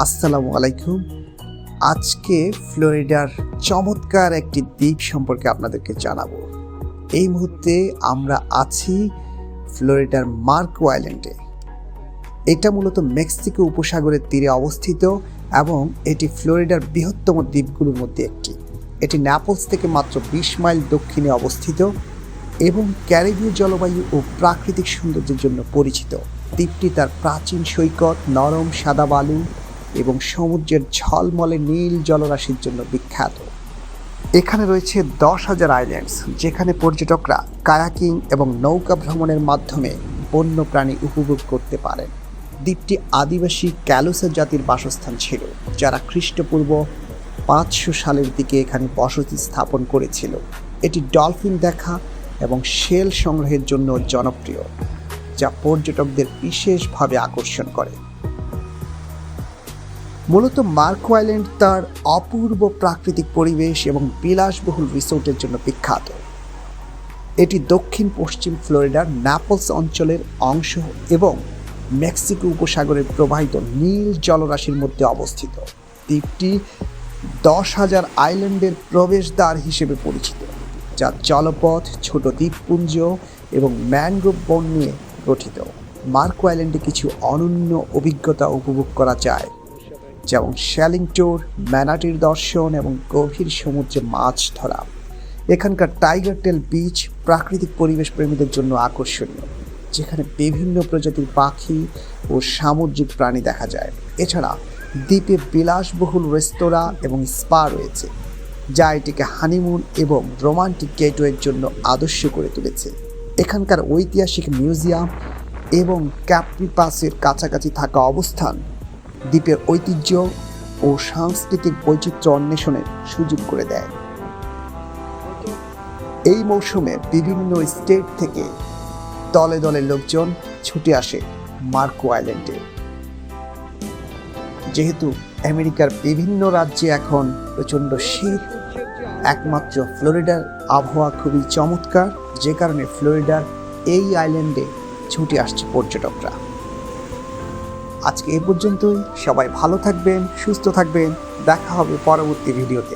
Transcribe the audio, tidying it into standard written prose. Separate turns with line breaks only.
আসসালামু আলাইকুম। আজকে ফ্লোরিডার চমৎকার একটি দ্বীপ সম্পর্কে আপনাদেরকে জানাবো। এই মুহূর্তে আমরা আছি ফ্লোরিডার মার্কো আইল্যান্ডে। এটা মূলত মেক্সিকো উপসাগরের তীরে অবস্থিত এবং এটি ফ্লোরিডার বৃহত্তম দ্বীপগুলোর মধ্যে একটি। এটি ন্যাপলস থেকে মাত্র 20 মাইল দক্ষিণে অবস্থিত এবং ক্যারিবীয় জলবায়ু ও প্রাকৃতিক সৌন্দর্যের জন্য পরিচিত। দ্বীপটি তার প্রাচীন সৈকত, নরম সাদা বালু এবং সমুদ্রের ঝলমলে নীল জলরাশির জন্য বিখ্যাত। এখানে রয়েছে 10,000 আইল্যান্ডস, যেখানে পর্যটকরা কায়াকিং এবং নৌকা ভ্রমণের মাধ্যমে বন্য প্রাণী উপভোগ করতে পারেন। দ্বীপটি আদিবাসী ক্যালুসা জাতির বাসস্থান ছিল, যারা খ্রিস্টপূর্ব 500 সালের দিকে এখানে বসতি স্থাপন করেছিল। এটি ডলফিন দেখা এবং শেল সংগ্রহের জন্য জনপ্রিয়, যা পর্যটকদের বিশেষভাবে আকর্ষণ করে। মূলত মার্কো আইল্যান্ড তার অপূর্ব প্রাকৃতিক পরিবেশ এবং বিলাসবহুল রিসোর্টের জন্য বিখ্যাত। এটি দক্ষিণ পশ্চিম ফ্লোরিডার ন্যাপলস অঞ্চলের অংশ এবং মেক্সিকো উপসাগরের প্রবাহিত নীল জলরাশির মধ্যে অবস্থিত। দ্বীপটি 10,000 আইল্যান্ডের প্রবেশদ্বার হিসেবে পরিচিত, যা জলপথ, ছোট দ্বীপপুঞ্জ এবং ম্যানগ্রোভ বন নিয়ে গঠিত। মার্কো আইল্যান্ডে কিছু অনন্য অভিজ্ঞতা উপভোগ করা যায়, যেমন শ্যালিং ট্যুর, ম্যানাটির দর্শন এবং গভীর সমুদ্রে মাছ ধরা। এখানকার টাইগার টেল বিচ প্রাকৃতিক পরিবেশ প্রেমীদের জন্য আকর্ষণীয়, যেখানে বিভিন্ন প্রজাতির পাখি ও সামুদ্রিক প্রাণী দেখা যায়। এছাড়া দ্বীপে বিলাসবহুল রেস্তোরাঁ এবং স্পা রয়েছে, যা এটিকে হানিমুন এবং রোমান্টিক গেটওয়ের জন্য আদর্শ করে তুলেছে। এখানকার ঐতিহাসিক মিউজিয়াম এবং ক্যাপ্রি পাসের কাছাকাছি থাকা অবস্থান দ্বীপের ঐতিহ্য ও সাংস্কৃতিক বৈচিত্র্য অন্বেষণের সুযোগ করে দেয়। এই মৌসুমে বিভিন্ন স্টেট থেকে দলে দলে লোকজন ছুটে আসে মার্কো আইল্যান্ডে। যেহেতু আমেরিকার বিভিন্ন রাজ্যে এখন প্রচণ্ড শীত, একমাত্র ফ্লোরিডার আবহাওয়া খুবই চমৎকার, যে কারণে ফ্লোরিডার এই আইল্যান্ডে ছুটে আসছে পর্যটকরা। আজকে এ পর্যন্তই। সবাই ভালো থাকবেন, সুস্থ থাকবেন। দেখা হবে পরবর্তী ভিডিওতে।